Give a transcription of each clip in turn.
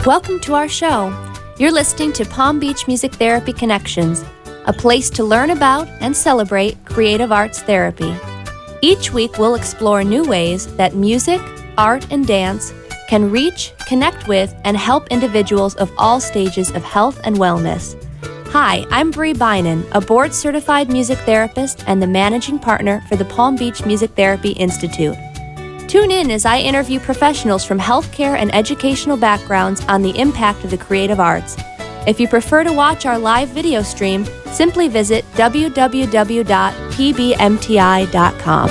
Welcome to our show. You're listening to Palm Beach Music Therapy Connections, a place to learn about and celebrate creative arts therapy. Each week we'll explore new ways that music, art, and dance can reach, connect with, and help individuals of all stages of health and wellness. Hi, I'm Bree, a board-certified music therapist and the managing partner for the Palm Beach Music Therapy Institute. Tune in as I interview professionals from healthcare and educational backgrounds on the impact of the creative arts. If you prefer to watch our live video stream, simply visit www.pbmti.com.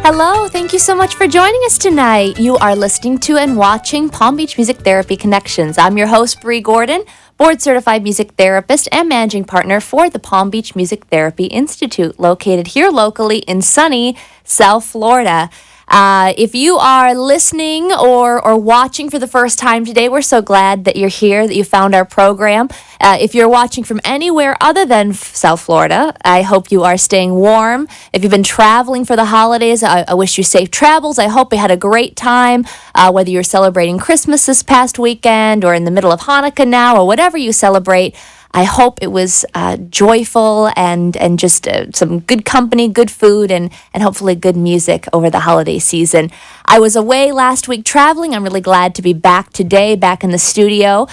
Hello, thank you so much for joining us tonight. You are listening to and watching Palm Beach Music Therapy Connections. I'm your host, Bree Gordon, board-certified music therapist and managing partner for the Palm Beach Music Therapy Institute, located here locally in sunny South Florida. If you are listening or watching for the first time today, we're so glad that you're here, that you found our program. If you're watching from anywhere other than South Florida, I hope you are staying warm. If you've been traveling for the holidays, I wish you safe travels. I hope you had a great time, whether you're celebrating Christmas this past weekend or in the middle of Hanukkah now or whatever you celebrate. I hope it was joyful and just some good company, good food, and hopefully good music over the holiday season. I was away last week traveling. I'm really glad to be back today, back in the studio,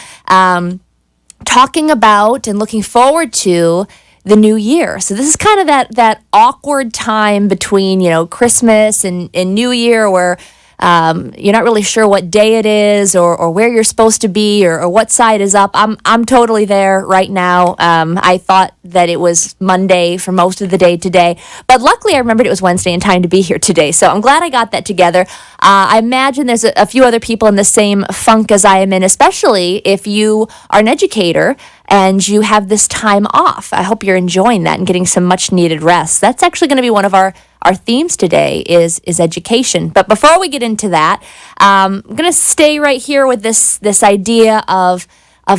talking about and looking forward to the new year. So this is kind of that awkward time between, Christmas and New Year where you're not really sure what day it is or where you're supposed to be or what side is up. I'm totally there right now. I thought that it was Monday for most of the day today, but luckily I remembered it was Wednesday in time to be here today. So I'm glad I got that together. I imagine there's a few other people in the same funk as I am in, especially if you are an educator and you have this time off. I hope you're enjoying that and getting some much needed rest. That's actually going to be one of our themes today is education. But before we get into that, I'm going to stay right here with this idea of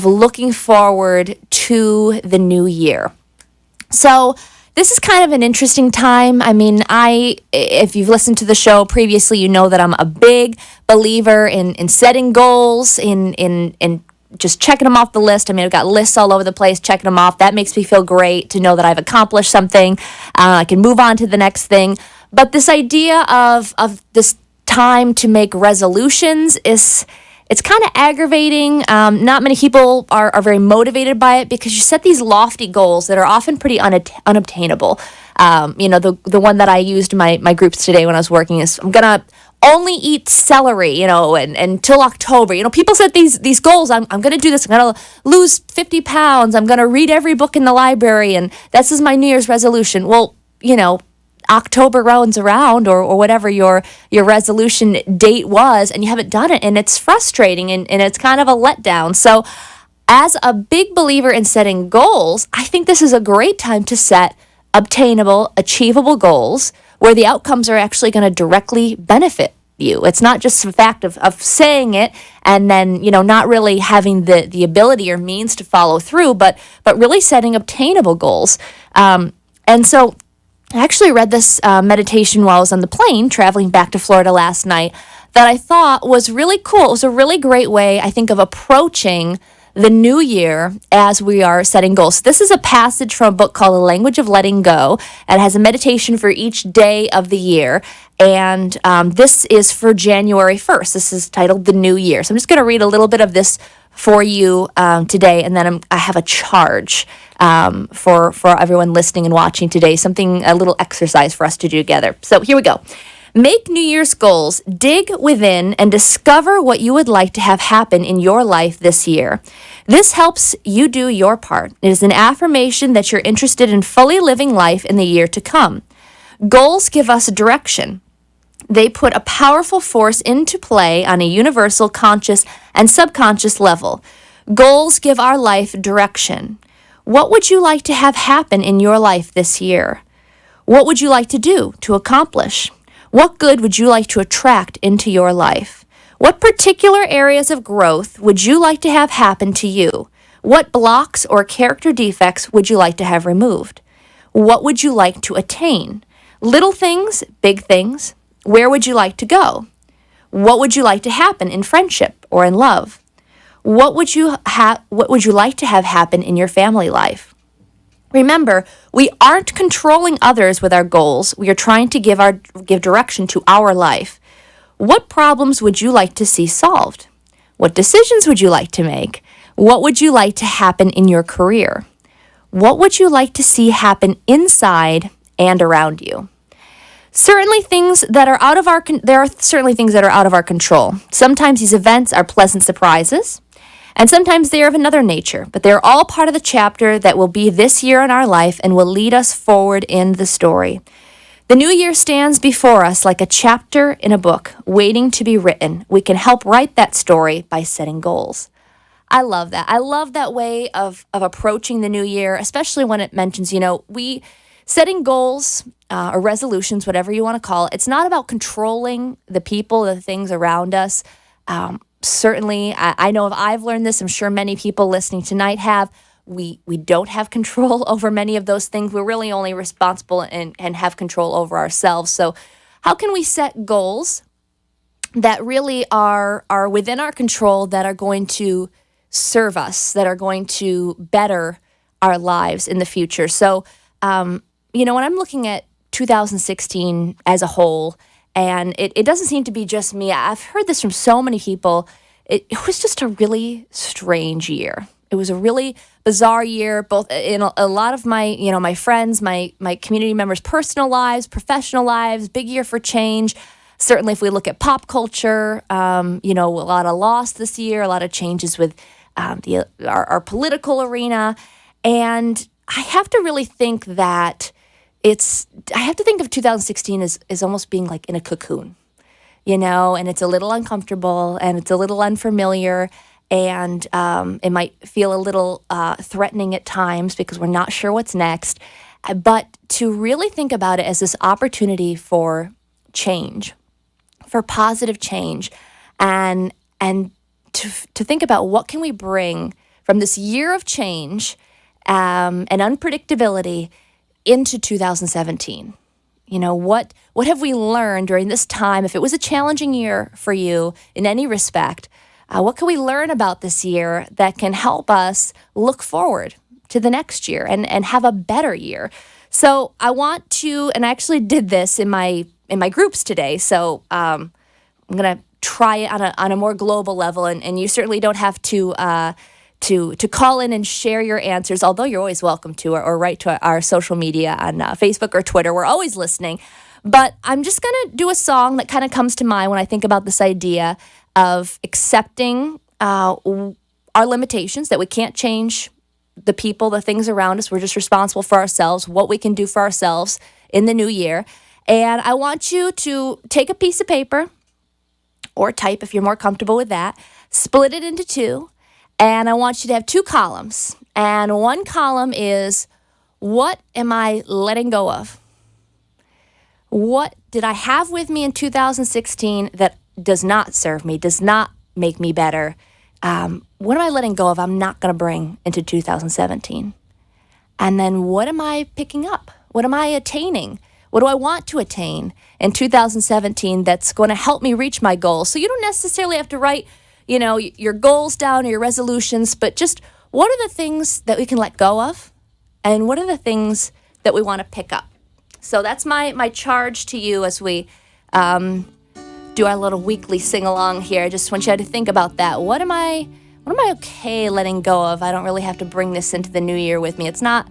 looking forward to the new year. So this is kind of an interesting time. I mean, if you've listened to the show previously, you know that I'm a big believer in setting goals, in just checking them off the list. I mean, I've got lists all over the place, checking them off. That makes me feel great to know that I've accomplished something. I can move on to the next thing. But this idea of this time to make resolutions it's kind of aggravating. Not many people are very motivated by it because you set these lofty goals that are often pretty unobtainable. The one that I used in my groups today when I was working is I'm going to only eat celery, until October. People set these goals. I'm going to do this. I'm going to lose 50 pounds. I'm going to read every book in the library. And this is my New Year's resolution. Well, October rounds around or whatever your resolution date was, and you haven't done it. And it's frustrating and it's kind of a letdown. So as a big believer in setting goals, I think this is a great time to set obtainable, achievable goals where the outcomes are actually going to directly benefit you. It's not just the fact of saying it and then, not really having the ability or means to follow through, but really setting obtainable goals. And so I actually read this meditation while I was on the plane traveling back to Florida last night that I thought was really cool. It was a really great way, I think, of approaching the new year as we are setting goals. This is a passage from a book called The Language of Letting Go, and it has a meditation for each day of the year. And this is for January 1st. This is titled The New Year. So I'm just going to read a little bit of this for you today, and then I have a charge for everyone listening and watching today, a little exercise for us to do together. So here we go. Make New Year's goals, dig within, and discover what you would like to have happen in your life this year. This helps you do your part. It is an affirmation that you're interested in fully living life in the year to come. Goals give us direction. They put a powerful force into play on a universal conscious and subconscious level. Goals give our life direction. What would you like to have happen in your life this year? What would you like to do, to accomplish? What good would you like to attract into your life? What particular areas of growth would you like to have happen to you? What blocks or character defects would you like to have removed? What would you like to attain? Little things, big things. Where would you like to go? What would you like to happen in friendship or in love? What would you like to have happen in your family life? Remember, we aren't controlling others with our goals. We are trying to give direction to our life. What problems would you like to see solved? What decisions would you like to make? What would you like to happen in your career? What would you like to see happen inside and around you? Certainly things that are out of our there are certainly things that are out of our control. Sometimes these events are pleasant surprises, and sometimes they are of another nature, but they're all part of the chapter that will be this year in our life and will lead us forward in the story. The new year stands before us like a chapter in a book waiting to be written. We can help write that story by setting goals. I love that. I love that way of approaching the new year, especially when it mentions, we setting goals or resolutions, whatever you want to call it. It's not about controlling the people, the things around us. Certainly, I know if I've learned this, I'm sure many people listening tonight have. We don't have control over many of those things. We're really only responsible and have control over ourselves. So how can we set goals that really are within our control, that are going to serve us, that are going to better our lives in the future? So, when I'm looking at 2016 as a whole, and it doesn't seem to be just me. I've heard this from so many people. It was just a really strange year. It was a really bizarre year, both in a lot of my, my friends, my community members' personal lives, professional lives, big year for change. Certainly if we look at pop culture, a lot of loss this year, a lot of changes with our political arena. And I have to really think that I have to think of 2016 as almost being like in a cocoon, and it's a little uncomfortable and it's a little unfamiliar, and it might feel a little threatening at times because we're not sure what's next. But to really think about it as this opportunity for change, for positive change, and to think about what can we bring from this year of change and unpredictability into 2017. What have we learned during this time? If it was a challenging year for you in any respect, what can we learn about this year that can help us look forward to the next year and have a better year? So I want to, and I actually did this in my groups today. So I'm going to try it on a more global level, and you certainly don't have to call in and share your answers, although you're always welcome to, or write to our social media on Facebook or Twitter. We're always listening. But I'm just going to do a song that kind of comes to mind when I think about this idea of accepting our limitations, that we can't change the people, the things around us. We're just responsible for ourselves, what we can do for ourselves in the new year. And I want you to take a piece of paper, or type if you're more comfortable with that, split it into two. And I want you to have two columns. And one column is, what am I letting go of? What did I have with me in 2016 that does not serve me, does not make me better? What am I letting go of I'm not going to bring into 2017? And then what am I picking up? What am I attaining? What do I want to attain in 2017 that's going to help me reach my goals? So you don't necessarily have to write your goals down or your resolutions, but just what are the things that we can let go of, and what are the things that we want to pick up? So that's my charge to you as we do our little weekly sing-along here. I just want you to think about that. What am I okay letting go of? I don't really have to bring this into the new year with me. It's not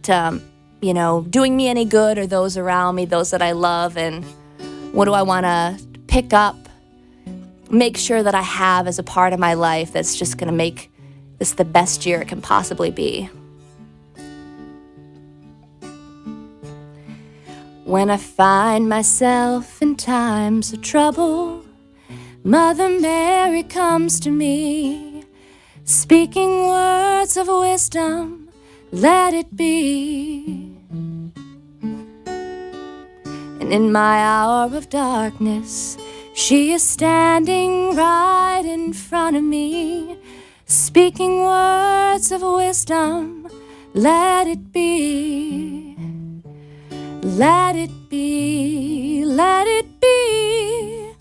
doing me any good, or those around me, those that I love. And what do I want to pick up, make sure that I have as a part of my life that's just going to make this the best year it can possibly be? When I find myself in times of trouble, Mother Mary comes to me, speaking words of wisdom, let it be. And in my hour of darkness, she is standing right in front of me, speaking words of wisdom, let it be. Let it be, let it be,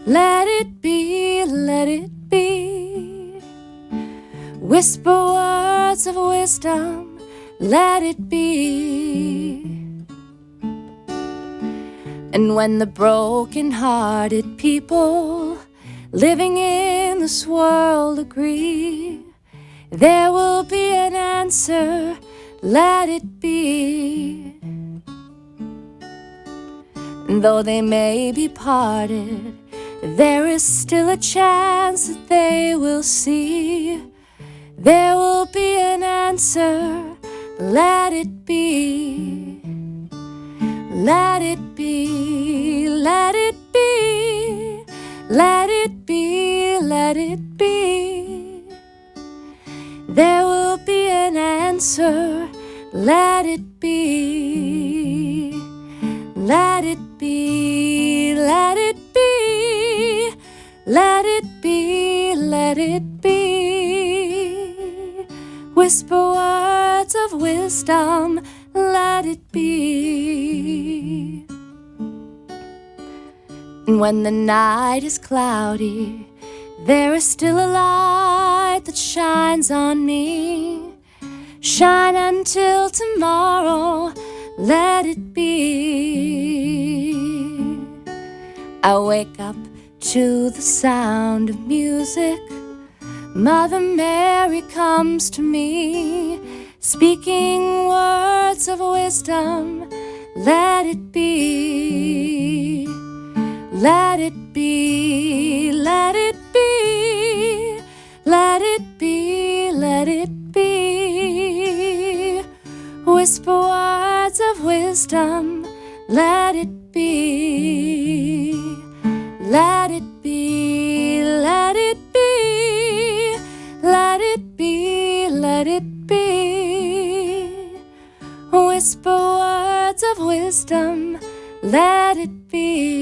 let it be, let it be. Whisper words of wisdom, let it be. And when the broken-hearted people living in this world agree, there will be an answer, let it be. And though they may be parted, there is still a chance that they will see. There will be an answer, let it be. Let it be, let it be, let it be, let it be. There will be an answer, let it be. Let it be, let it be, let it be, let it be. Whisper words of wisdom, let it be. And when the night is cloudy, there is still a light that shines on me. Shine until tomorrow, let it be. I wake up to the sound of music. Mother Mary comes to me, speaking words of wisdom, let it be. Let it be, let it be, let it be, let it be. Whisper words of wisdom, let it be. Let it be, let it be, let it be, let it be. Whisper words of wisdom, let it be.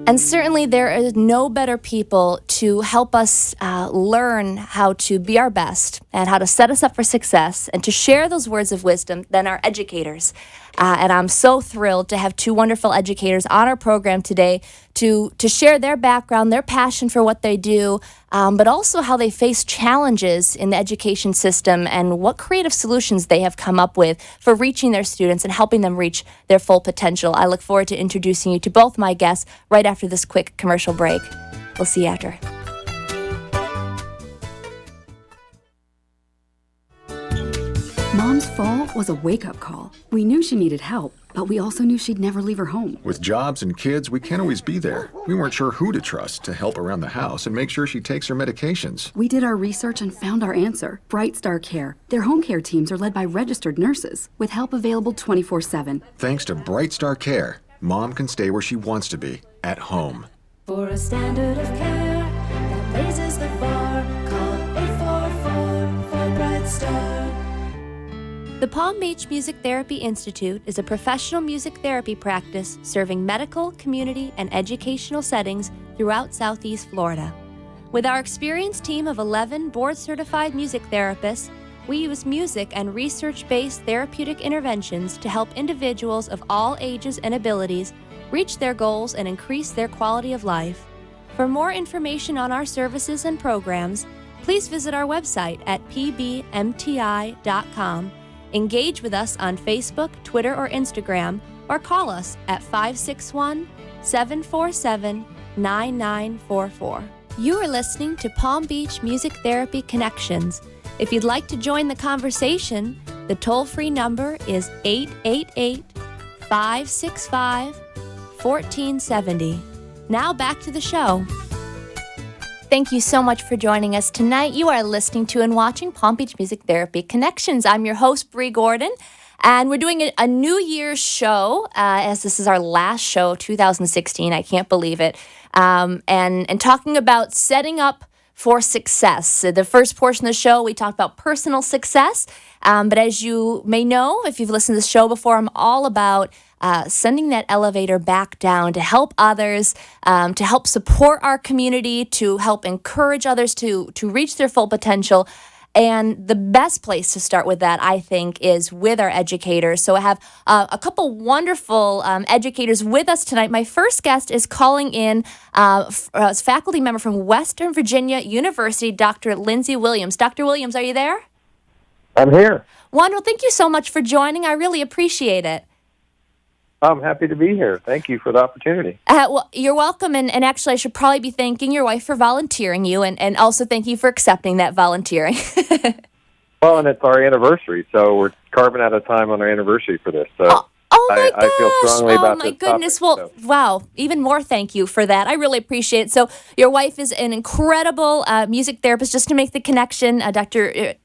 And certainly there are no better people to help us learn how to be our best and how to set us up for success and to share those words of wisdom than our educators. And I'm so thrilled to have two wonderful educators on our program today to share their background, their passion for what they do, but also how they face challenges in the education system and what creative solutions they have come up with for reaching their students and helping them reach their full potential. I look forward to introducing you to both my guests right after this quick commercial break. We'll see you after. Mom's fall was a wake-up call. We knew she needed help, but we also knew she'd never leave her home. With jobs and kids, we can't always be there. We weren't sure who to trust to help around the house and make sure she takes her medications. We did our research and found our answer, Bright Star Care. Their home care teams are led by registered nurses, with help available 24/7. Thanks to Bright Star Care, Mom can stay where she wants to be, at home. For a standard of care that raises the bar, call 844 for Bright Star. The Palm Beach Music Therapy Institute is a professional music therapy practice serving medical, community, and educational settings throughout Southeast Florida. With our experienced team of 11 board-certified music therapists, we use music and research-based therapeutic interventions to help individuals of all ages and abilities reach their goals and increase their quality of life. For more information on our services and programs, please visit our website at pbmti.com. Engage with us on Facebook, Twitter, or Instagram, or call us at 561-747-9944. You are listening to Palm Beach Music Therapy Connections. If you'd like to join the conversation, the toll-free number is 888-565-1470. Now back to the show. Thank you so much for joining us tonight. You are listening to and watching Palm Beach Music Therapy Connections. I'm your host, Bree Gordon, and we're doing a New Year's show, as this is our last show, 2016. I can't believe it. And talking about setting up for success. So the first portion of the show, we talked about personal success. But as you may know, if you've listened to the show before, I'm all about sending that elevator back down to help others, to help support our community, to help encourage others to reach their full potential. And the best place to start with that, I think, is with our educators. So I have a couple wonderful educators with us tonight. My first guest is calling in faculty member from Western Virginia University, Dr. Lindsay Williams. Dr. Williams, are you there? I'm here. Wonderful. Thank you so much for joining. I really appreciate it. I'm happy to be here. Thank you for the opportunity. Well, you're welcome. And actually, I should probably be thanking your wife for volunteering you and also thank you for accepting that volunteering. Well, and it's our anniversary, so we're carving out a time on our anniversary for this. So My gosh. I feel strongly about my this goodness. topic, Well, wow. Even more thank you for that. I really appreciate it. So your wife is an incredible music therapist. Just to make the connection, Dr.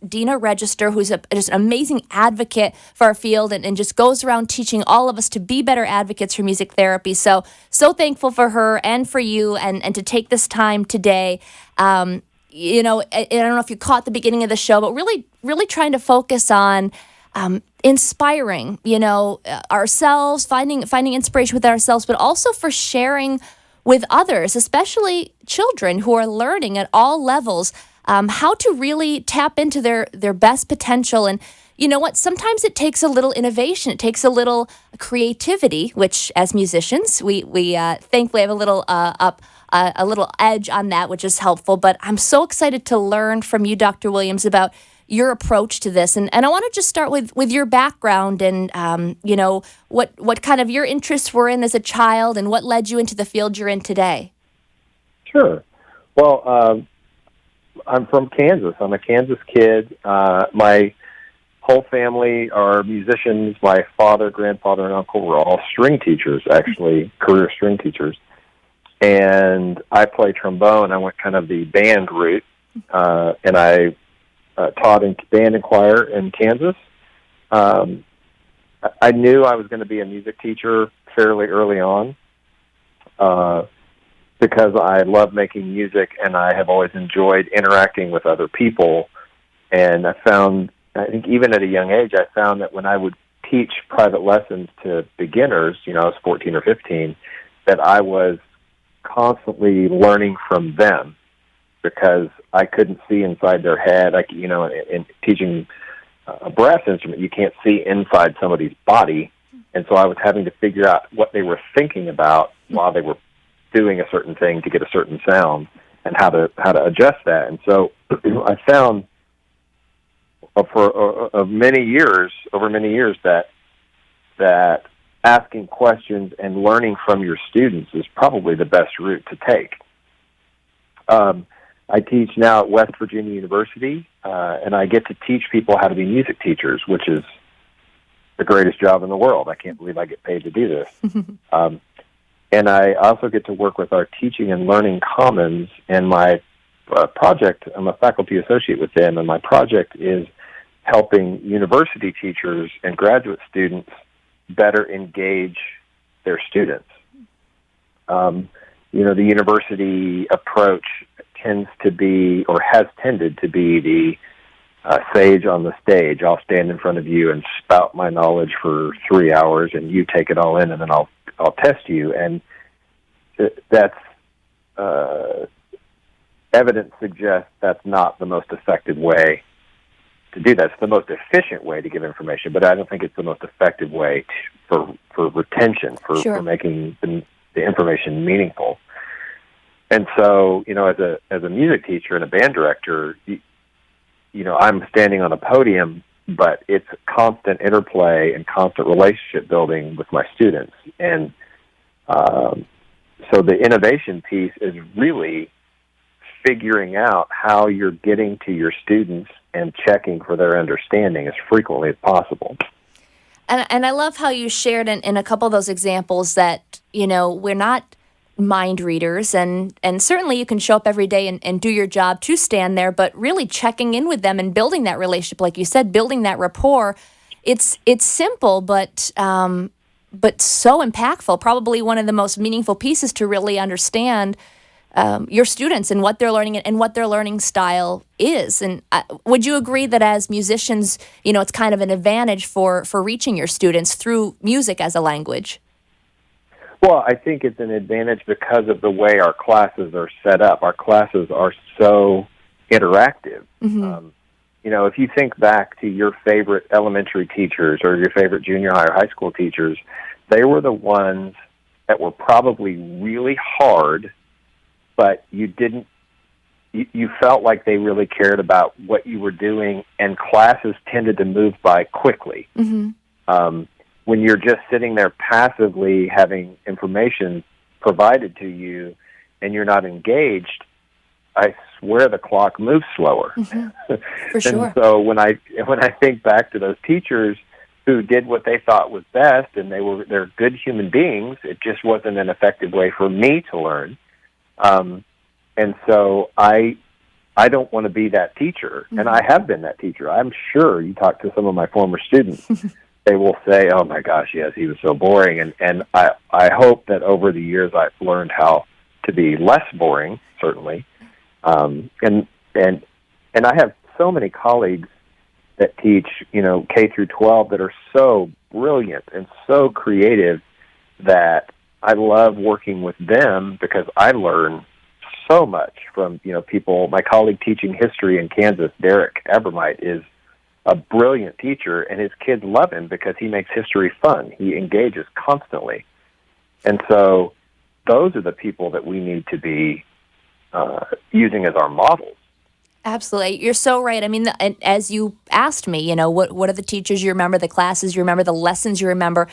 Dina Register, who's just an amazing advocate for our field and just goes around teaching all of us to be better advocates for music therapy. So thankful for her and for you and to take this time today. I don't know if you caught the beginning of the show, but really trying to focus on inspiring, ourselves, finding inspiration with ourselves, but also for sharing with others, especially children who are learning at all levels, how to really tap into their best potential. And you know what? Sometimes it takes a little innovation. It takes a little creativity, which as musicians, we thankfully have a little edge on that, which is helpful. But I'm so excited to learn from you, Dr. Williams, about your approach to this. And I want to just start with your background and, what kind of your interests were in as a child and what led you into the field you're in today. Sure. Well, I'm from Kansas. I'm a Kansas kid. My whole family are musicians. My father, grandfather, and uncle were all string teachers, actually, career string teachers. And I play trombone. I went kind of the band route, and I taught in band and choir in Kansas. I knew I was going to be a music teacher fairly early on because I love making music and I have always enjoyed interacting with other people. And I think even at a young age, I found that when I would teach private lessons to beginners, I was 14 or 15, that I was constantly learning from them because I couldn't see inside their head. In teaching a brass instrument, you can't see inside somebody's body. And so I was having to figure out what they were thinking about while they were doing a certain thing to get a certain sound and how to adjust that. And so I found over many years that asking questions and learning from your students is probably the best route to take. I teach now at West Virginia University, and I get to teach people how to be music teachers, which is the greatest job in the world. I can't believe I get paid to do this. And I also get to work with our Teaching and Learning Commons, and my project, I'm a faculty associate with them, and my project is helping university teachers and graduate students better engage their students. The university approach tends to be, or has tended to be, the sage on the stage. I'll stand in front of you and spout my knowledge for 3 hours, and you take it all in, and then I'll test you. And that's evidence suggests that's not the most effective way to do that. It's the most efficient way to give information, but I don't think it's the most effective way for retention, for making the information meaningful. And so, as a music teacher and a band director, I'm standing on a podium, but it's constant interplay and constant relationship building with my students. And so the innovation piece is really figuring out how you're getting to your students and checking for their understanding as frequently as possible. And I love how you shared in a couple of those examples that, we're not mind readers, and certainly you can show up every day and do your job to stand there, but really checking in with them and building that relationship, like you said, building that rapport. It's simple, but so impactful. Probably one of the most meaningful pieces to really understand your students and what they're learning and what their learning style is. And would you agree that as musicians, it's kind of an advantage for reaching your students through music as a language? Well, I think it's an advantage because of the way our classes are set up. Our classes are so interactive. If you think back to your favorite elementary teachers or your favorite junior high or high school teachers, they were the ones that were probably really hard, but you felt like they really cared about what you were doing, and classes tended to move by quickly. When you're just sitting there passively having information provided to you and you're not engaged, I swear the clock moves slower. For sure. And so when I think back to those teachers who did what they thought was best, and they're good human beings, it just wasn't an effective way for me to learn. And so I don't want to be that teacher, and I have been that teacher. I'm sure you talk to some of my former students, they will say, "Oh my gosh, yes, he was so boring." And I hope that over the years I've learned how to be less boring, certainly. And I have so many colleagues that teach, K through 12 that are so brilliant and so creative that I love working with them because I learn so much from, people. My colleague teaching history in Kansas, Derek Abermite, is a brilliant teacher, and his kids love him because he makes history fun. He engages constantly. And so those are the people that we need to be using as our models. Absolutely. You're so right. I mean, and as you asked me, what are the teachers you remember, the classes you remember, the lessons you remember,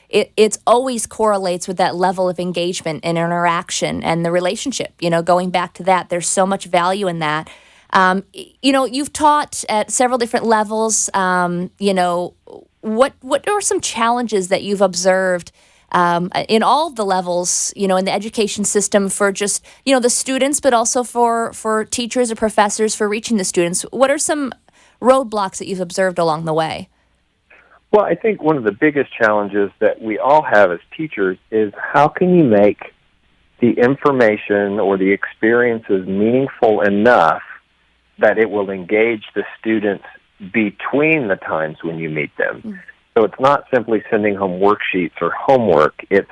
it's always correlates with that level of engagement and interaction and the relationship. Going back to that, there's so much value in that. You've taught at several different levels. What are some challenges that you've observed in all of the levels, in the education system for just, the students, but also for teachers or professors for reaching the students? What are some roadblocks that you've observed along the way? Well, I think one of the biggest challenges that we all have as teachers is how can you make the information or the experiences meaningful enough that it will engage the students between the times when you meet them. So it's not simply sending home worksheets or homework. It's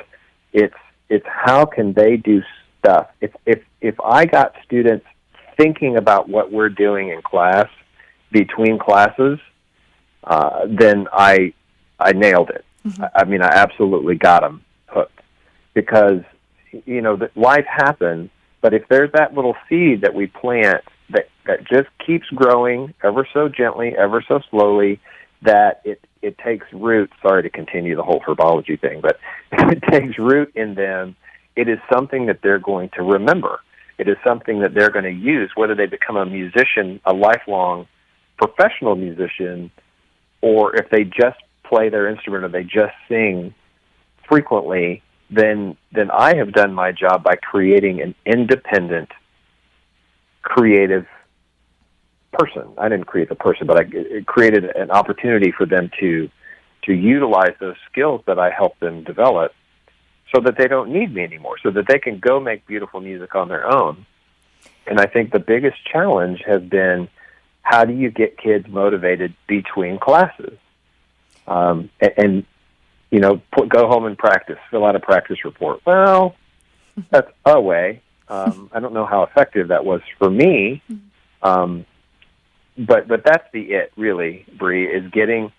how can they do stuff. If I got students thinking about what we're doing in class between classes, then I nailed it. I mean, I absolutely got them hooked because life happens. But if there's that little seed that we plant that just keeps growing ever so gently, ever so slowly, that it takes root. Sorry to continue the whole herbology thing, but if it takes root in them, it is something that they're going to remember. It is something that they're going to use, whether they become a musician, a lifelong professional musician, or if they just play their instrument or they just sing frequently, then I have done my job by creating an independent, creative person. I didn't create the person, but I created an opportunity for them to utilize those skills that I helped them develop so that they don't need me anymore, so that they can go make beautiful music on their own. And I think the biggest challenge has been, how do you get kids motivated between classes? Go home and practice, fill out a practice report. Well, that's a way. I don't know how effective that was for me, but that's it, really, Bree, is getting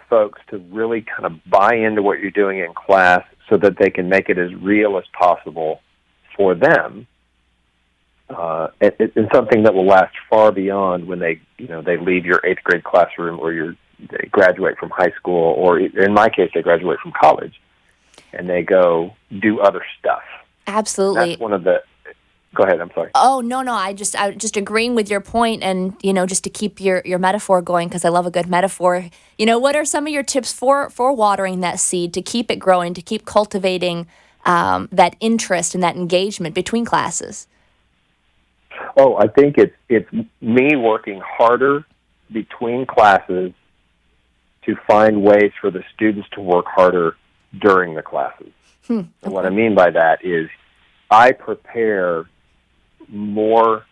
folks to really kind of buy into what you're doing in class so that they can make it as real as possible for them. It's something that will last far beyond when they leave your 8th grade classroom or they graduate from high school, or in my case, they graduate from college, and they go do other stuff. Absolutely. That's one of the... Go ahead, I'm sorry. Oh, no, I just agreeing with your point, and, just to keep your metaphor going, because I love a good metaphor, what are some of your tips for watering that seed, to keep it growing, to keep cultivating that interest and that engagement between classes? Oh, I think it's me working harder between classes to find ways for the students to work harder during the classes. Okay. And what I mean by that is I prepare more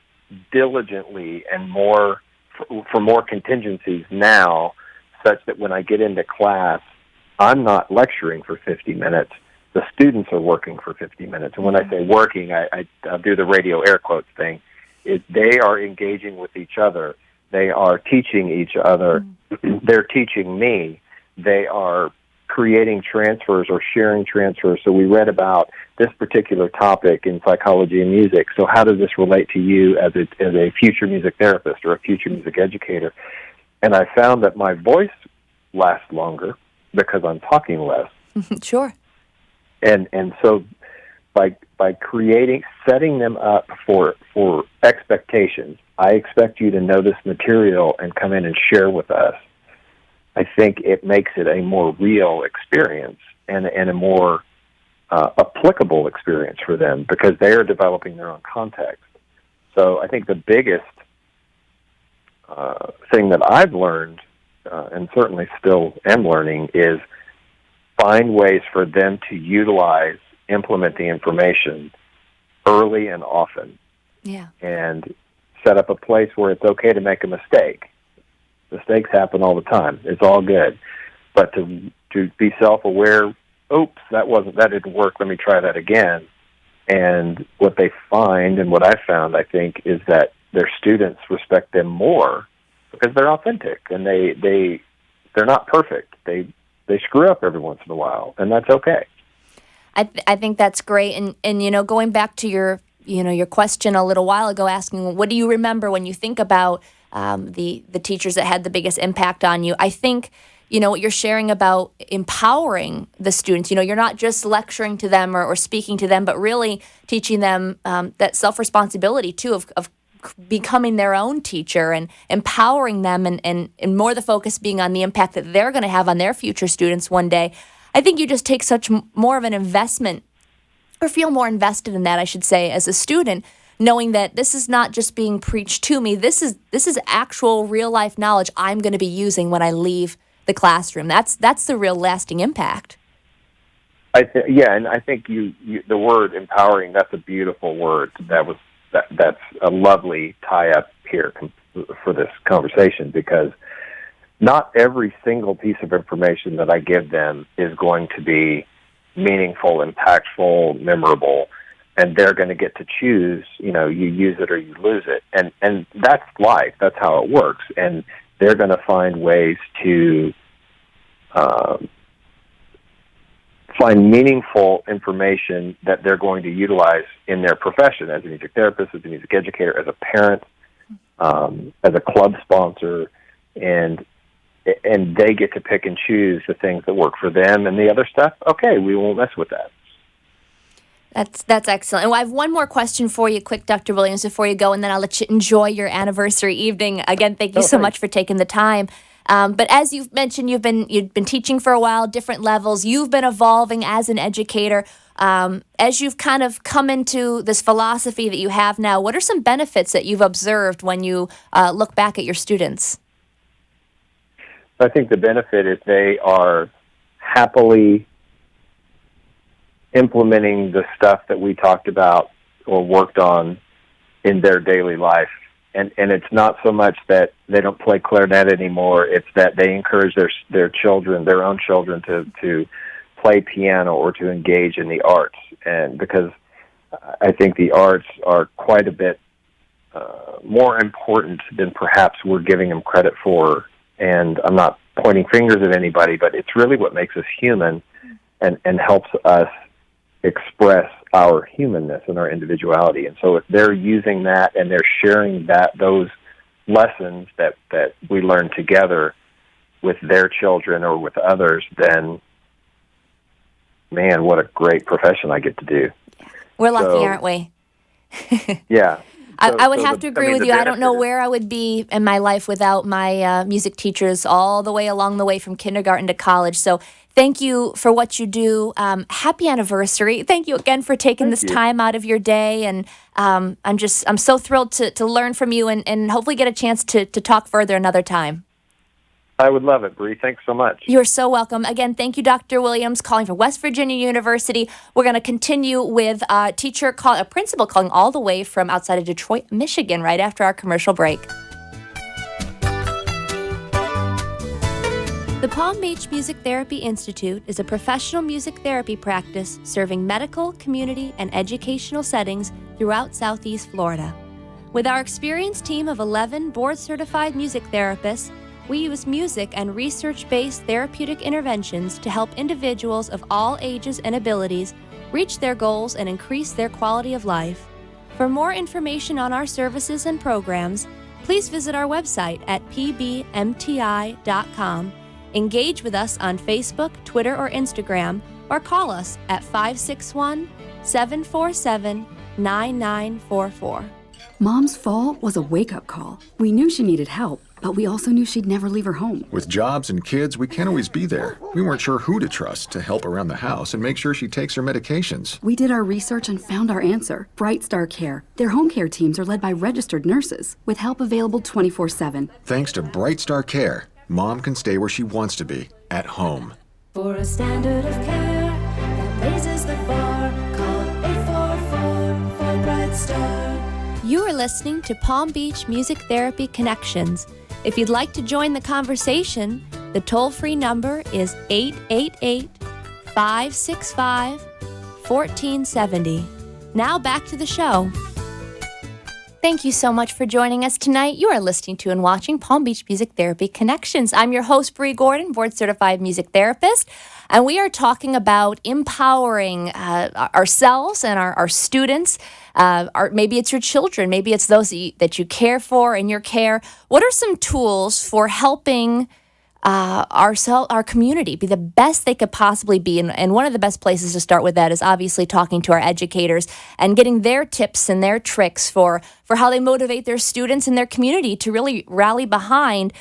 diligently and more for more contingencies now, such that when I get into class, I'm not lecturing for 50 minutes. The students are working for 50 minutes. And when I say working, I do the radio air quotes thing. they are engaging with each other. They are teaching each other. They're teaching me. They are creating transfers or sharing transfers. So we read about this particular topic in psychology and music. So how does this relate to you as a future music therapist or a future music educator? And I found that my voice lasts longer because I'm talking less. Sure. And so by creating, setting them up for expectations, I expect you to know this material and come in and share with us. I think it makes it a more real experience and a more applicable experience for them because they are developing their own context. So I think the biggest thing that I've learned, and certainly still am learning, is find ways for them to implement the information early and often. Yeah. And set up a place where it's okay to make a mistake. Mistakes happen all the time. It's all good. But to be self-aware, oops, that didn't work, let me try that again. And what they find, and what I found, I think, is that their students respect them more because they're authentic and they're not perfect. They screw up every once in a while, and that's okay. I think that's great. And going back to your question a little while ago, asking what do you remember when you think about the teachers that had the biggest impact on you? I think what you're sharing about empowering the students. You're not just lecturing to them or speaking to them, but really teaching them that self-responsibility too of becoming their own teacher and empowering them, and more the focus being on the impact that they're going to have on their future students one day. I think you just take such more of an investment, or feel more invested in that, I should say, as a student, knowing that this is not just being preached to me. This is actual real life knowledge I'm going to be using when I leave the classroom. That's the real lasting impact. And I think you the word empowering, that's a beautiful word. That's a lovely tie up here for this conversation, because not every single piece of information that I give them is going to be meaningful, impactful, memorable, and they're going to get to choose, you use it or you lose it. And that's life. That's how it works. And they're going to find ways to find meaningful information that they're going to utilize in their profession as a music therapist, as a music educator, as a parent, as a club sponsor, and they get to pick and choose the things that work for them, and the other stuff, okay, we won't mess with that. That's excellent. And I have one more question for you, quick, Dr. Williams, before you go, and then I'll let you enjoy your anniversary evening. Again, thank you so much for taking the time. But as you've mentioned, you've been teaching for a while, different levels. You've been evolving as an educator. As you've kind of come into this philosophy that you have now, what are some benefits that you've observed when you look back at your students? I think the benefit is they are happily implementing the stuff that we talked about or worked on in their daily life. And it's not so much that they don't play clarinet anymore, it's that they encourage their children, their own children, to play piano or to engage in the arts. And because I think the arts are quite a bit more important than perhaps we're giving them credit for. And I'm not pointing fingers at anybody, but it's really what makes us human and helps us express our humanness and our individuality. And so if they're using that and they're sharing those lessons that we learn together with their children or with others, then, man, what a great profession I get to do. We're lucky, aren't we? Yeah. I would have to agree with you. I don't know where I would be in my life without my music teachers all the way along the way from kindergarten to college. So thank you for what you do. Happy anniversary. Thank you again for taking this time out of your day. And I'm so thrilled to learn from you and hopefully get a chance to talk further another time. I would love it, Bree. Thanks so much. You're so welcome. Again, thank you, Dr. Williams, calling from West Virginia University. We're going to continue with a principal calling all the way from outside of Detroit, Michigan, right after our commercial break. The Palm Beach Music Therapy Institute is a professional music therapy practice serving medical, community, and educational settings throughout Southeast Florida. With our experienced team of 11 board-certified music therapists, we use music and research-based therapeutic interventions to help individuals of all ages and abilities reach their goals and increase their quality of life. For more information on our services and programs, please visit our website at pbmti.com. Engage with us on Facebook, Twitter, or Instagram, or call us at 561-747-9944. Mom's fall was a wake-up call. We knew she needed help, but we also knew she'd never leave her home. With jobs and kids, we can't always be there. We weren't sure who to trust to help around the house and make sure she takes her medications. We did our research and found our answer. Bright Star Care. Their home care teams are led by registered nurses, with help available 24/7. Thanks to Bright Star Care, Mom can stay where she wants to be, at home. For a standard of care that raises the bar, call 844 for Bright Star. You are listening to Palm Beach Music Therapy Connections. If you'd like to join the conversation, the toll-free number is 888-565-1470. Now back to the show. Thank you so much for joining us tonight. You are listening to and watching Palm Beach Music Therapy Connections. I'm your host, Bree Gordon, board-certified music therapist, and we are talking about empowering ourselves and our students. Maybe it's your children, maybe it's those that you care for in your care. What are some tools for helping our community be the best they could possibly be? And one of the best places to start with that is obviously talking to our educators and getting their tips and their tricks for how they motivate their students and their community to really rally behind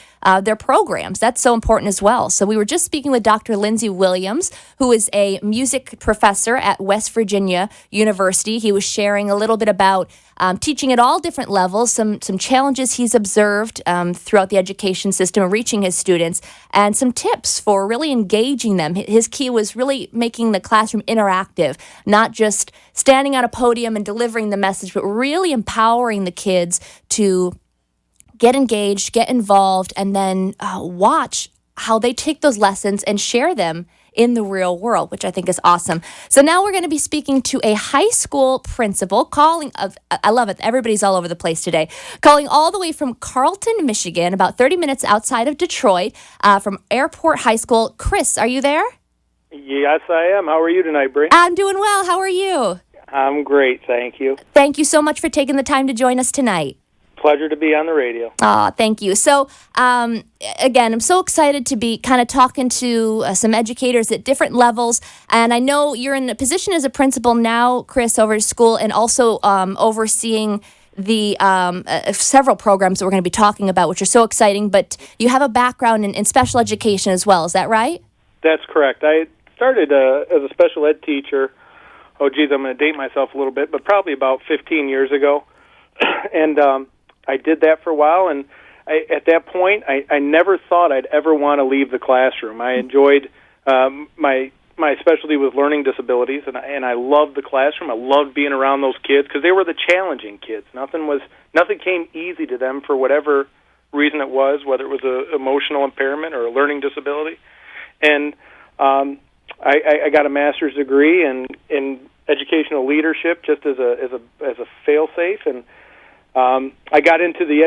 their programs. That's so important as well. So we were just speaking with Dr. Lindsay Williams, who is a music professor at West Virginia University. He was sharing a little bit about teaching at all different levels, some challenges he's observed throughout the education system and reaching his students, and some tips for really engaging them. His key was really making the classroom interactive, not just standing on a podium and delivering the message, but really empowering the kids to get engaged, get involved, and then watch how they take those lessons and share them in the real world, which I think is awesome. So now we're going to be speaking to a high school principal I love it, everybody's all over the place today, calling all the way from Carlton, Michigan, about 30 minutes outside of Detroit, from Airport High School. Chris, are you there? Yes, I am. How are you tonight, Bree? I'm doing well. How are you? I'm great, thank you. Thank you so much for taking the time to join us tonight. Pleasure to be on the radio. Thank you. So, again, I'm so excited to be kind of talking to some educators at different levels. And I know you're in a position as a principal now, Chris, over at school, and also overseeing the several programs that we're going to be talking about, which are so exciting. But you have a background in special education as well. Is that right? That's correct. I started as a special ed teacher. I'm going to date myself a little bit, but probably about 15 years ago. And I did that for a while, and at that point, I never thought I'd ever want to leave the classroom. I enjoyed my specialty was learning disabilities, and I loved the classroom. I loved being around those kids because they were the challenging kids. Nothing came easy to them for whatever reason it was, whether it was an emotional impairment or a learning disability. And I got a master's degree in educational leadership, just as a fail-safe, and I got into the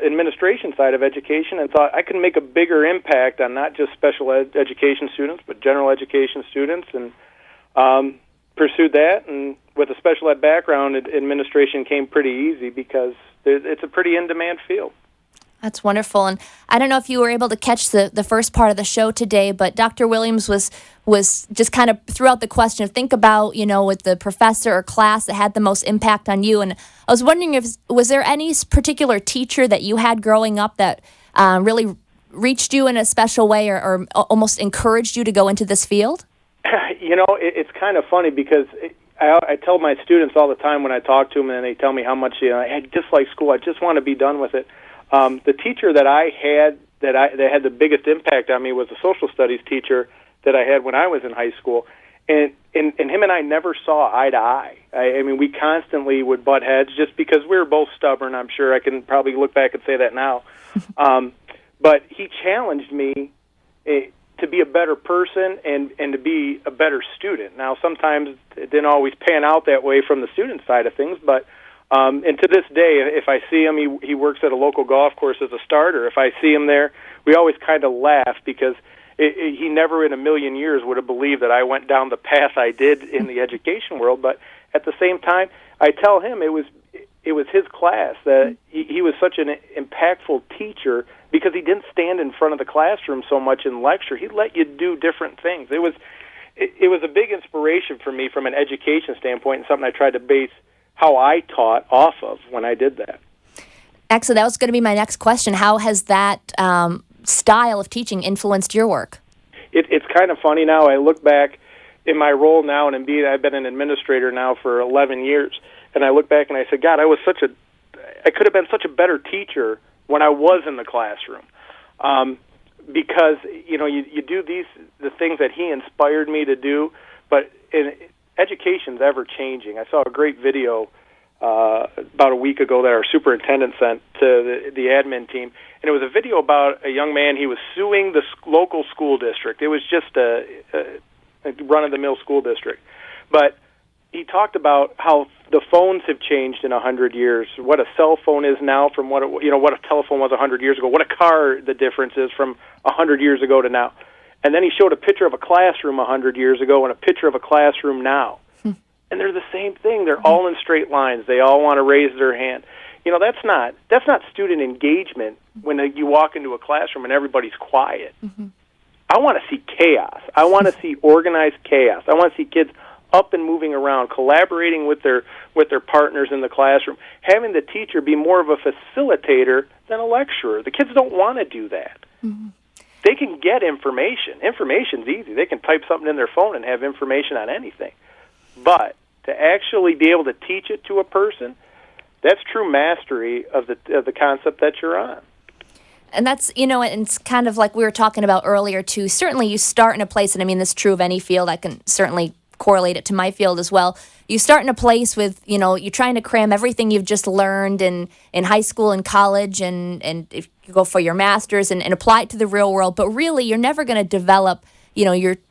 administration side of education and thought I could make a bigger impact on not just special education students, but general education students, and pursued that. And with a special ed background, administration came pretty easy because it's a pretty in-demand field. That's wonderful. And I don't know if you were able to catch the first part of the show today, but Dr. Williams was just kind of threw out the question of think about, with the professor or class that had the most impact on you. And I was wondering was there any particular teacher that you had growing up that really reached you in a special way or almost encouraged you to go into this field? It's kind of funny because I tell my students all the time when I talk to them and they tell me how much I dislike school. I just want to be done with it. The teacher that I had that had the biggest impact on me was a social studies teacher that I had when I was in high school, and him and I never saw eye to eye. I mean, we constantly would butt heads just because we were both stubborn. I'm sure I can probably look back and say that now, but he challenged me to be a better person and to be a better student. Now, sometimes it didn't always pan out that way from the student side of things, but And to this day, if I see him, he works at a local golf course as a starter. If I see him there, we always kind of laugh because he never in a million years would have believed that I went down the path I did in the education world. But at the same time, I tell him it was his class, that he was such an impactful teacher because he didn't stand in front of the classroom so much and lecture. He'd let you do different things. It was a big inspiration for me from an education standpoint, and something I tried to base how I taught off of when I did that. Excellent. That was going to be my next question. How has that style of teaching influenced your work? It's kind of funny now. I look back in my role now, and indeed I've been an administrator now for 11 years, and I look back and I said, God, I could have been such a better teacher when I was in the classroom. Because, you do the things that he inspired me to do, but education's ever changing. I saw a great video about a week ago that our superintendent sent to the admin team, and it was a video about a young man. He was suing the local school district. It was just a run-of-the-mill school district, but he talked about how the phones have changed in 100 years. What a cell phone is now from what a telephone was 100 years ago. What a car the difference is from 100 years ago to now. And then he showed a picture of a classroom 100 years ago and a picture of a classroom now. And they're the same thing. They're all in straight lines. They all want to raise their hand. That's not student engagement when you walk into a classroom and everybody's quiet. Mm-hmm. I want to see chaos. I want to see organized chaos. I want to see kids up and moving around, collaborating with their partners in the classroom, having the teacher be more of a facilitator than a lecturer. The kids don't want to do that. Mm-hmm. They can get information. Information's easy. They can type something in their phone and have information on anything. But to actually be able to teach it to a person, that's true mastery of the concept that you're on. And that's, and it's kind of like we were talking about earlier, too. Certainly you start in a place, and I mean, this is true of any field. I can certainly correlate it to my field as well. You start in a place with, you're trying to cram everything you've just learned in high school and college, and if you go for your master's and apply it to the real world. But really, you're never going to develop,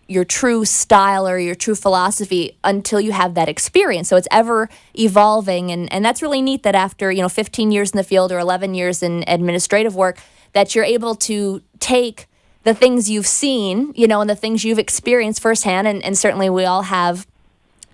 your true style or your true philosophy until you have that experience. So it's ever evolving, and that's really neat that after 15 years in the field or 11 years in administrative work, that you're able to take the things you've seen, and the things you've experienced firsthand, and certainly we all have,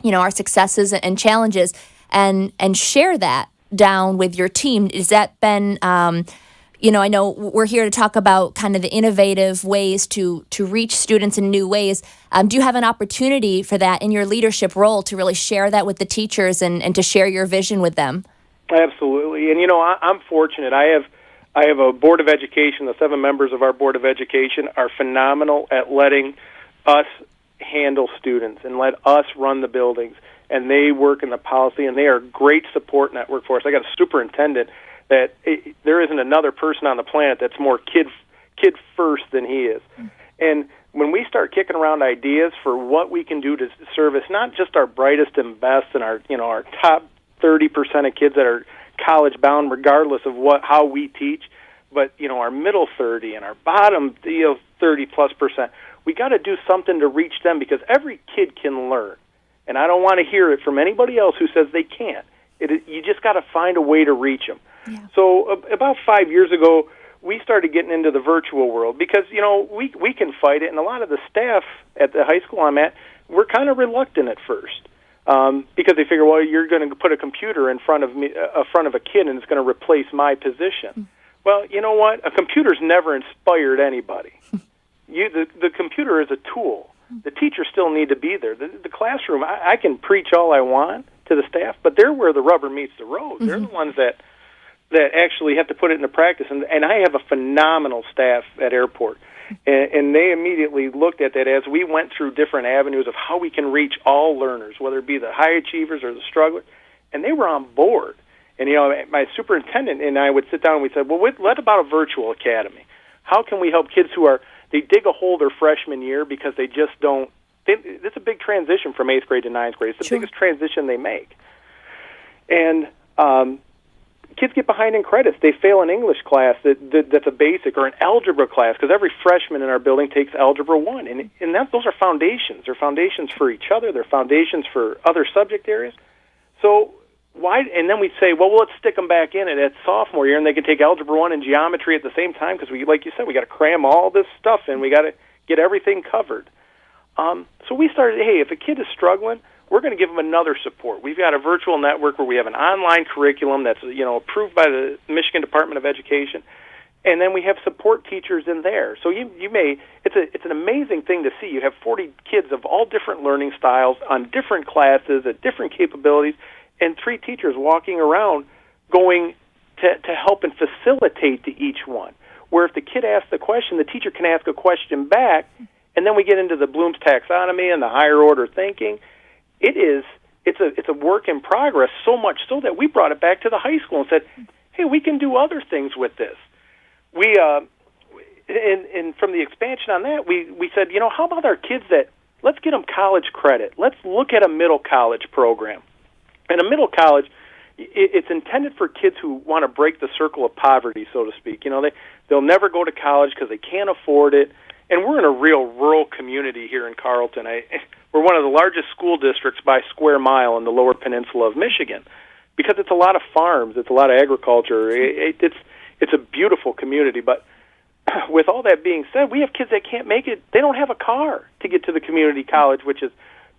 our successes and challenges, and share that down with your team. Has that been, I know we're here to talk about kind of the innovative ways to reach students in new ways. Do you have an opportunity for that in your leadership role to really share that with the teachers and to share your vision with them? Absolutely. And, I'm fortunate. I have a Board of Education. The 7 members of our Board of Education are phenomenal at letting us handle students and let us run the buildings. And they work in the policy, and they are a great support network for us. I got a superintendent that there isn't another person on the planet that's more kid first than he is. And when we start kicking around ideas for what we can do to service not just our brightest and best and our top 30% of kids that are college bound, regardless of how we teach, but our middle 30 and our bottom 30+%, we got to do something to reach them, because every kid can learn, and I don't want to hear it from anybody else who says they can't. You just got to find a way to reach them. Yeah. So about 5 years ago, we started getting into the virtual world because we can fight it, and a lot of the staff at the high school I'm at, we're kind of reluctant at first. Because they figure, well, you're going to put a computer in front of a kid, and it's going to replace my position. Well, you know what? A computer's never inspired anybody. The computer is a tool. The teachers still need to be there. The classroom, I can preach all I want to the staff, but they're where the rubber meets the road. Mm-hmm. They're the ones that actually have to put it into practice. And I have a phenomenal staff at Airport. And they immediately looked at that as we went through different avenues of how we can reach all learners, whether it be the high achievers or the strugglers, and they were on board. And, my superintendent and I would sit down and we said, well, what about a virtual academy? How can we help kids they dig a hole their freshman year because they just don't, it's a big transition from 8th grade to 9th grade. It's the biggest transition they make. And kids get behind in credits. They fail an English class that's a basic, or an algebra class, because every freshman in our building takes Algebra 1. And those are foundations. They're foundations for each other. They're foundations for other subject areas. So why? And then we'd say, well, let's stick them back in it at sophomore year, and they can take Algebra 1 and geometry at the same time because, like you said, we got to cram all this stuff in. We got to get everything covered. So we started, hey, if a kid is struggling, we're going to give them another support. We've got a virtual network where we have an online curriculum that's approved by the Michigan Department of Education, and then we have support teachers in there. So it's an amazing thing to see. You have 40 kids of all different learning styles on different classes at different capabilities, and 3 teachers walking around going to help and facilitate to each one. Where if the kid asks the question, the teacher can ask a question back, and then we get into the Bloom's taxonomy and the higher order thinking. It's a work in progress, so much so that we brought it back to the high school and said, hey, we can do other things with this. We and from the expansion on that, we said, how about our kids let's get them college credit. Let's look at a middle college program. And a middle college, it's intended for kids who want to break the circle of poverty, so to speak. They'll never go to college because they can't afford it. And we're in a real rural community here in Carleton. We're one of the largest school districts by square mile in the lower peninsula of Michigan because it's a lot of farms, it's a lot of agriculture. It's a beautiful community. But with all that being said, we have kids that can't make it. They don't have a car to get to the community college, which is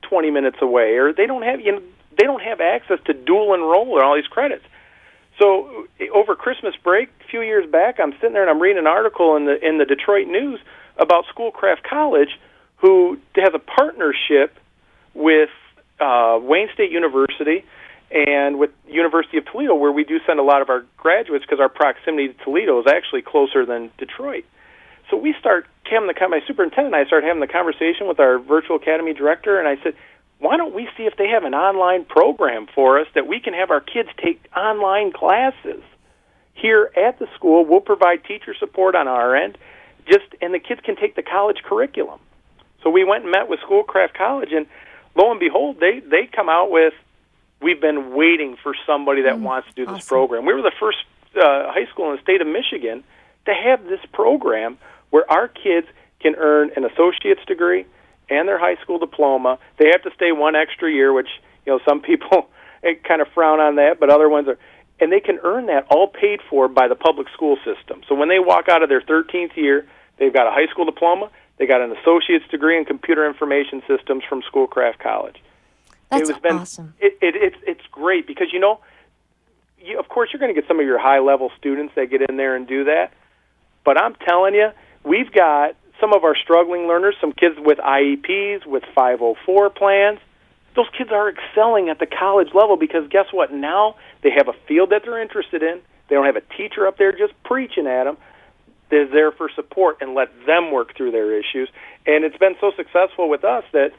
20 minutes away, or they don't have access to dual enroll or all these credits. So over Christmas break, a few years back, I'm sitting there and I'm reading an article in the Detroit News about Schoolcraft College, who has a partnership with Wayne State University and with University of Toledo, where we do send a lot of our graduates because our proximity to Toledo is actually closer than Detroit. So we start having my superintendent and I started having the conversation with our virtual academy director, and I said, why don't we see if they have an online program for us that we can have our kids take online classes here at the school. We'll provide teacher support on our end, and the kids can take the college curriculum. So we went and met with Schoolcraft College, and lo and behold, they come out with, we've been waiting for somebody that wants to do this program. We were the first high school in the state of Michigan to have this program where our kids can earn an associate's degree and their high school diploma. They have to stay one extra year, which some people kind of frown on that, but other ones are. And they can earn that all paid for by the public school system. So when they walk out of their 13th year, they've got a high school diploma, they got an associate's degree in computer information systems from Schoolcraft College. That's awesome. It's great because, of course, you're going to get some of your high-level students that get in there and do that. But I'm telling you, we've got some of our struggling learners, some kids with IEPs, with 504 plans. Those kids are excelling at the college level because guess what? Now they have a field that they're interested in. They don't have a teacher up there just preaching at them. They're there for support and let them work through their issues. And it's been so successful with us that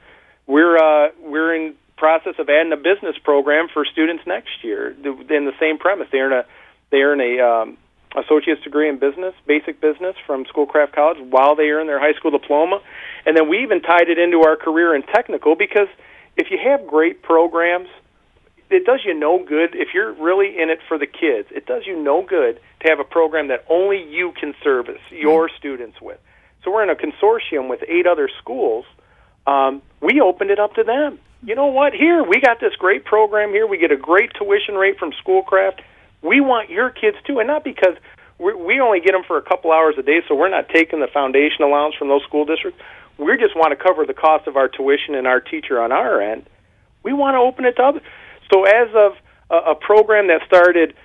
we're in process of adding a business program for students next year in the same premise. They earn a associate's degree in business, basic business from Schoolcraft College while they earn their high school diploma. And then we even tied it into our career and technical because if you have great programs, it does you no good. If you're really in it for the kids, it does you no good to have a program that only you can service your students with. So we're in a consortium with 8 other schools. We opened it up to them. You know what? Here, we got this great program here. We get a great tuition rate from Schoolcraft. We want your kids too, and not because we only get them for a couple hours a day, so we're not taking the foundation allowance from those school districts. We just want to cover the cost of our tuition and our teacher on our end. We want to open it to others. So as of a program that started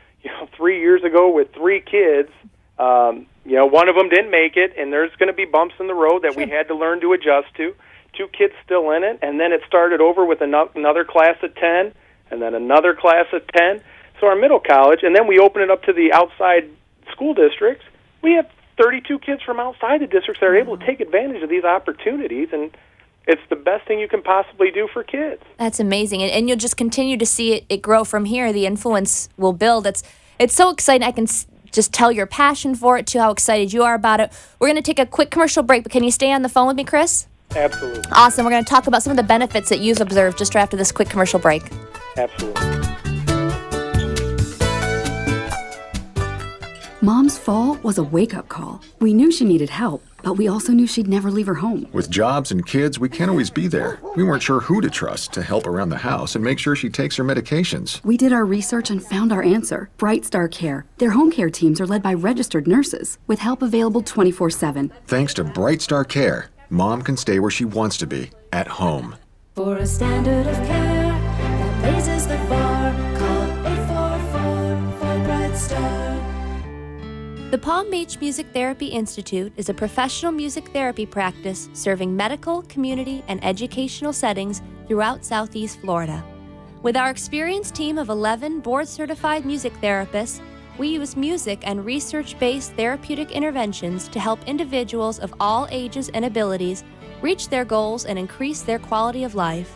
3 years ago with 3 kids, one of them didn't make it, and there's going to be bumps in the road that we had to learn to adjust to. 2 kids still in it, and then it started over with another class of 10, and then another class of 10. So our middle college, and then we open it up to the outside school districts. We have 32 kids from outside the districts that are able to take advantage of these opportunities, and it's the best thing you can possibly do for kids. That's amazing, and you'll just continue to see it grow from here. The influence will build. It's so exciting. I can just tell your passion for it, too, how excited you are about it. We're going to take a quick commercial break, but can you stay on the phone with me, Chris? Absolutely. Awesome. We're going to talk about some of the benefits that you've observed just after this quick commercial break. Absolutely. Mom's fall was a wake-up call. We knew she needed help, but we also knew she'd never leave her home. With jobs and kids, we can't always be there. We weren't sure who to trust to help around the house and make sure she takes her medications. We did our research and found our answer. Bright Star Care. Their home care teams are led by registered nurses, with help available 24/7. Thanks to Bright Star Care, Mom can stay where she wants to be, at home. For a standard of care that raises the bar, call 844 for Bright Star. The Palm Beach Music Therapy Institute is a professional music therapy practice serving medical, community, and educational settings throughout Southeast Florida. With our experienced team of 11 board-certified music therapists, we use music and research-based therapeutic interventions to help individuals of all ages and abilities reach their goals and increase their quality of life.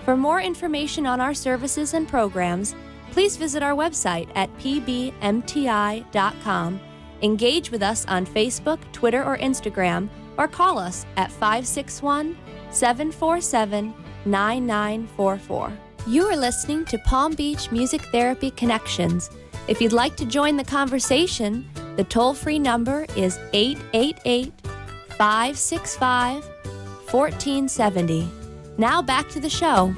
For more information on our services and programs, please visit our website at pbmti.com. Engage with us on Facebook, Twitter, or Instagram, or call us at 561-747-9944. You are listening to Palm Beach Music Therapy Connections. If you'd like to join the conversation, the toll-free number is 888-565-1470. Now back to the show.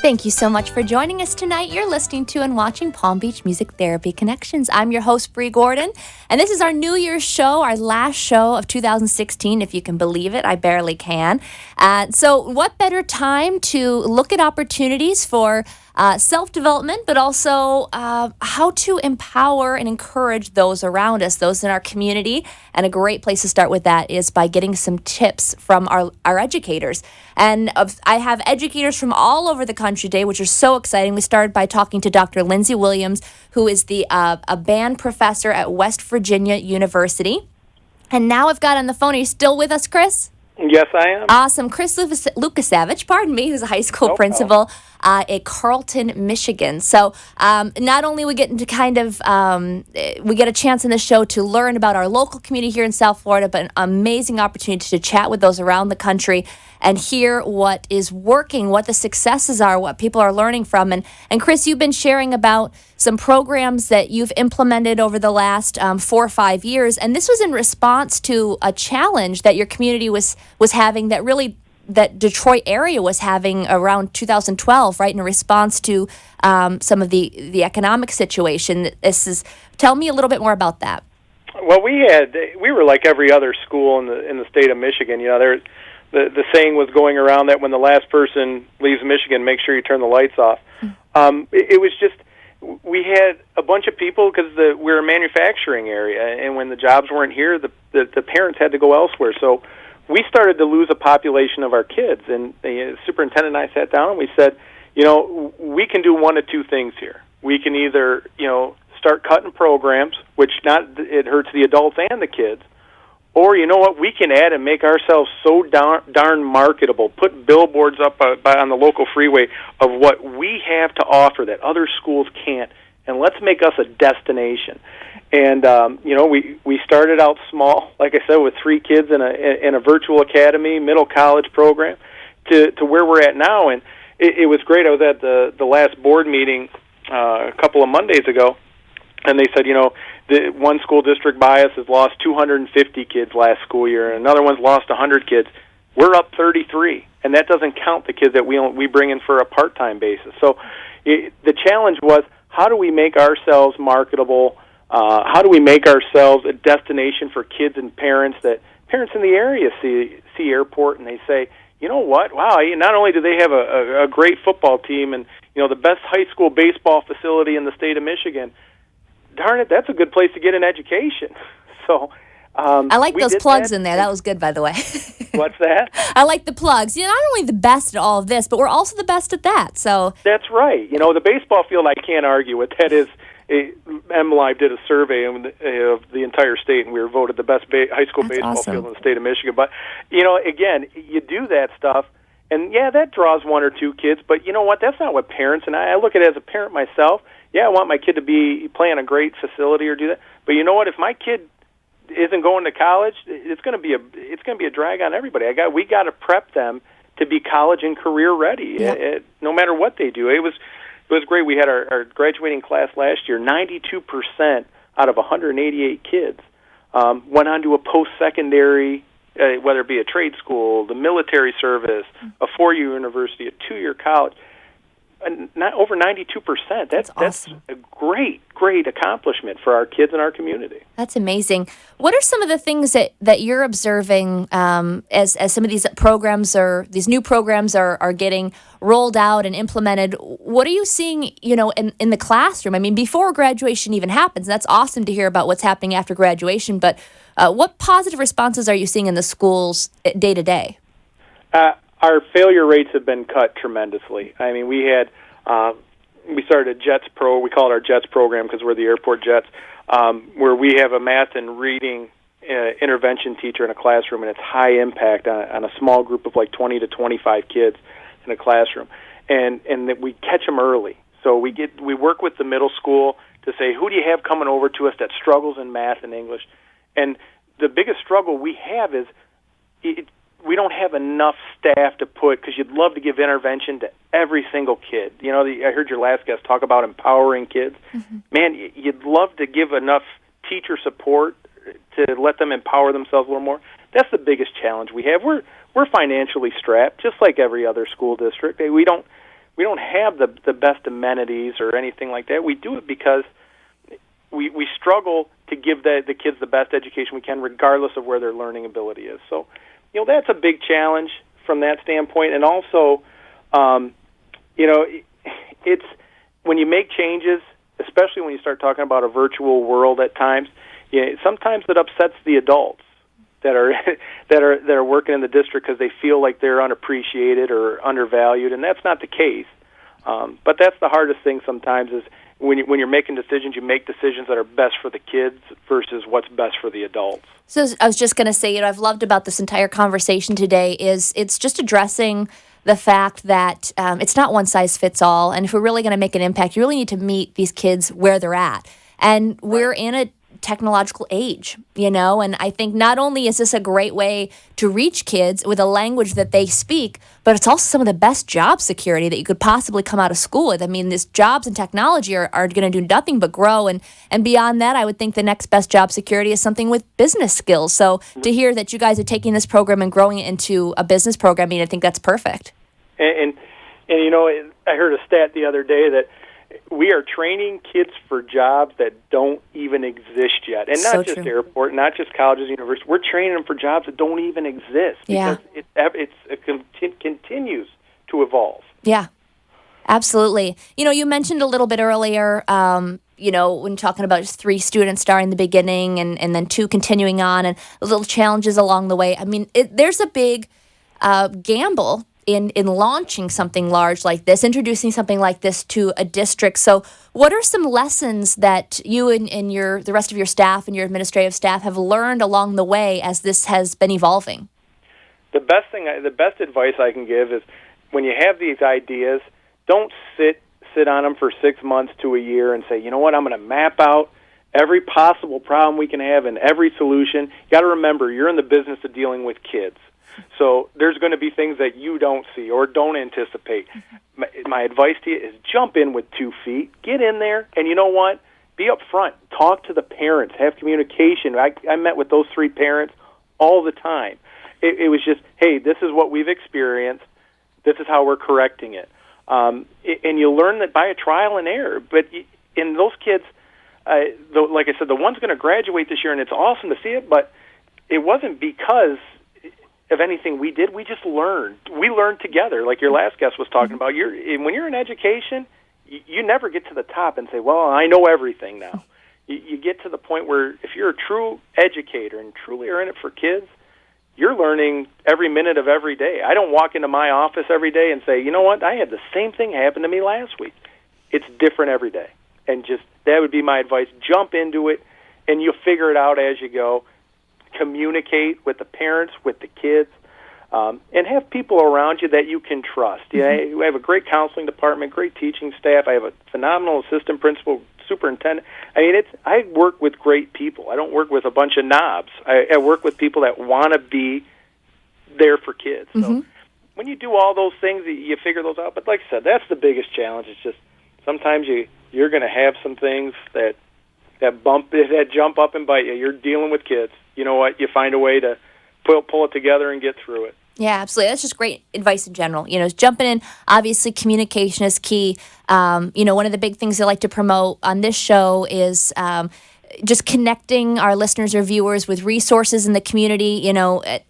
Thank you so much for joining us tonight. You're listening to and watching Palm Beach Music Therapy Connections. I'm your host, Bree Gordon, and this is our New Year's show, our last show of 2016, if you can believe it. I barely can. So what better time to look at opportunities for self-development, but also how to empower and encourage those around us, those in our community. And a great place to start with that is by getting some tips from our educators. And I have educators from all over the country today, which are so exciting. We started by talking to Dr. Lindsay Williams, who is a band professor at West Virginia University. And now I've got on the phone, are you still with us, Chris? Yes, I am. Awesome. Chris Lukasevich, pardon me, who's a high school principal at Carlton, Michigan. So not only we get into we get a chance in the show to learn about our local community here in South Florida, but an amazing opportunity to chat with those around the country and hear what is working, what the successes are, what people are learning from. And Chris, you've been sharing about some programs that you've implemented over the last 4 or 5 years. And this was in response to a challenge that your community was having that Detroit area was having around 2012, right, in response to some of the economic situation. Tell me a little bit more about that. Well, we were like every other school in the state of Michigan. You know, the saying was going around that when the last person leaves Michigan, make sure you turn the lights off. It was just, we had a bunch of people because we're a manufacturing area, and when the jobs weren't here, the parents had to go elsewhere. So we started to lose a population of our kids, and the superintendent and I sat down and we said, you know, we can do one of two things here. We can either, you know, start cutting programs, which it hurts the adults and the kids, or you know what, we can add and make ourselves so darn marketable, put billboards up on the local freeway of what we have to offer that other schools can't, and let's make us a destination. And you know, we started out small, like I said, with 3 kids in a virtual academy, middle college program, to where we're at now. And it was great. I was at the last board meeting a couple of Mondays ago, and they said, you know, the one school district by us has lost 250 kids last school year, and another one's lost 100 kids. We're up 33, and that doesn't count the kids that we bring in for a part-time basis. So the challenge was, how do we make ourselves marketable? How do we make ourselves a destination for kids and parents, that parents in the area see airport and they say, you know what, wow, not only do they have a great football team and, you know, the best high school baseball facility in the state of Michigan, darn it, that's a good place to get an education. So I like those plugs in there. That was good, by the way. What's that? I like the plugs. You're not only the best at all of this, but we're also the best at that. So that's right. You know, the baseball field, I can't argue with. That is, MLive did a survey of the entire state, and we were voted the best high school baseball field in the state of Michigan. But, you know, again, you do that stuff, and, yeah, that draws 1 or 2 kids. But you know what? That's not what parents, and I look at it as a parent myself. Yeah, I want my kid to be playing a great facility or do that. But you know what? If my kid isn't going to college, it's going to be a drag on everybody. We got to prep them to be college and career ready, no matter what they do. It was great. We had our graduating class last year. 92% out of 188 kids went on to a post-secondary, whether it be a trade school, the military service, a 4-year university, a 2-year college. Not over 92%. That's awesome. a great accomplishment for our kids in our community. That's amazing. What are some of the things that you're observing as some of these programs or these new programs are getting rolled out and implemented? What are you seeing, in the classroom? I mean, before graduation even happens, that's awesome to hear about what's happening after graduation, but what positive responses are you seeing in the schools day to day? Our failure rates have been cut tremendously. I mean, we started a JETS Pro. We call it our JETS program because we're the airport jets, where we have a math and reading intervention teacher in a classroom, and it's high impact on a small group of like 20 to 25 kids in a classroom, and that we catch them early. So we work with the middle school to say, who do you have coming over to us that struggles in math and English? And the biggest struggle we have is we don't have enough staff to put, because you'd love to give intervention to every single kid. I heard your last guest talk about empowering kids. Mm-hmm. Man, you'd love to give enough teacher support to let them empower themselves a little more. That's the biggest challenge we have. We're financially strapped, just like every other school district. We don't have the best amenities or anything like that. We do it because we struggle to give the kids the best education we can, regardless of where their learning ability is. So, that's a big challenge from that standpoint. And also, it's when you make changes, especially when you start talking about a virtual world at times, sometimes it upsets the adults that are working in the district because they feel like they're unappreciated or undervalued, and that's not the case. But that's the hardest thing sometimes is when you're making decisions, you make decisions that are best for the kids versus what's best for the adults. So I was just going to say, I've loved about this entire conversation today is it's just addressing the fact that it's not one size fits all. And if we're really going to make an impact, you really need to meet these kids where they're at. And we're in a technological age, and I think not only is this a great way to reach kids with a language that they speak, but it's also some of the best job security that you could possibly come out of school with. I mean, these jobs and technology are going to do nothing but grow, and beyond that, I would think the next best job security is something with business skills. So to hear that you guys are taking this program and growing it into a business program, I think that's perfect. And I heard a stat the other day that we are training kids for jobs that don't even exist yet. And not just airport, not just colleges, universities. We're training them for jobs that don't even exist because it continues to evolve. Yeah, absolutely. You mentioned a little bit earlier, when talking about just 3 students starting in the beginning and then 2 continuing on and little challenges along the way. I mean, there's a big gamble in launching something large like this, introducing something like this to a district. So what are some lessons that you and the rest of your staff and your administrative staff have learned along the way as this has been evolving? The best advice I can give is when you have these ideas, don't sit on them for 6 months to a year and say, you know what, I'm going to map out every possible problem we can have and every solution. You got to remember, you're in the business of dealing with kids. So there's going to be things that you don't see or don't anticipate. My advice to you is jump in with 2 feet. Get in there, and you know what? Be up front. Talk to the parents. Have communication. I met with those 3 parents all the time. It was just, hey, this is what we've experienced. This is how we're correcting it. And you learn that by a trial and error. But in those kids, like I said, the one's going to graduate this year, and it's awesome to see it, but it wasn't because of anything we did. We just learned. We learned together, like your last guest was talking about. When you're in education, you never get to the top and say, well, I know everything now. You get to the point where if you're a true educator and truly are in it for kids, you're learning every minute of every day. I don't walk into my office every day and say, you know what, I had the same thing happen to me last week. It's different every day. And just that would be my advice. Jump into it, and you'll figure it out as you go. Communicate with the parents, with the kids, and have people around you that you can trust. Mm-hmm. We have a great counseling department, great teaching staff. I have a phenomenal assistant principal, superintendent. I work with great people. I don't work with a bunch of knobs. I work with people that want to be there for kids. Mm-hmm. So when you do all those things, you figure those out. But like I said, that's the biggest challenge. It's just sometimes you're going to have some things that that jump up and bite you. You're dealing with kids. You know what? You find a way to pull it together and get through it. Yeah, absolutely. That's just great advice in general. Jumping in, obviously communication is key. One of the big things I like to promote on this show is just connecting our listeners or viewers with resources in the community. And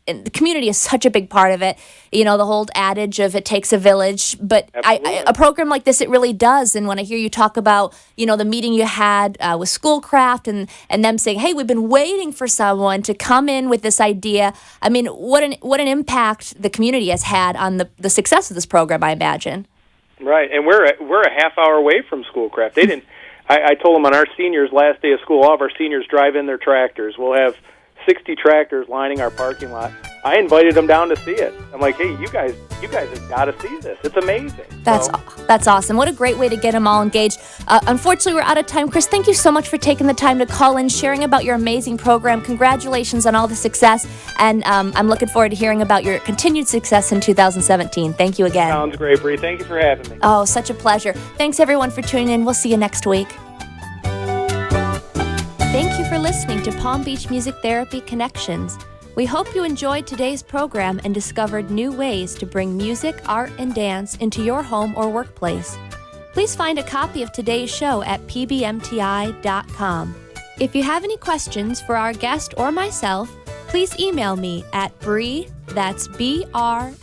the community is such a big part of it. The whole adage of it takes a village, but a program like this, it really does. And when I hear you talk about, the meeting you had with Schoolcraft and them saying, hey, we've been waiting for someone to come in with this idea. I mean, what an impact the community has had on the success of this program, I imagine. Right. And we're a half hour away from Schoolcraft. They didn't, I told them on our seniors' last day of school, all of our seniors drive in their tractors. We'll have 60 tractors lining our parking lot. I invited them down to see it. I'm like, hey, you guys have got to see this. It's amazing. That's awesome. What a great way to get them all engaged. Unfortunately, we're out of time. Chris, thank you so much for taking the time to call in, sharing about your amazing program. Congratulations on all the success, and I'm looking forward to hearing about your continued success in 2017. Thank you again. Sounds great, Bree. Thank you for having me. Oh, such a pleasure. Thanks, everyone, for tuning in. We'll see you next week. Thank you for listening to Palm Beach Music Therapy Connections. We hope you enjoyed today's program and discovered new ways to bring music, art, and dance into your home or workplace. Please find a copy of today's show at pbmti.com. If you have any questions for our guest or myself, please email me at Bree, that's Bree, at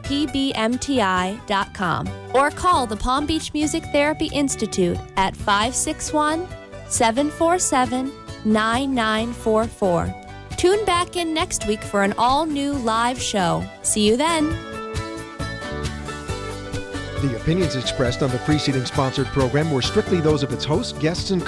pbmti.com, or call the Palm Beach Music Therapy Institute at 561-747-9944. Tune back in next week for an all-new live show. See you then. The opinions expressed on the preceding sponsored program were strictly those of its hosts, guests, and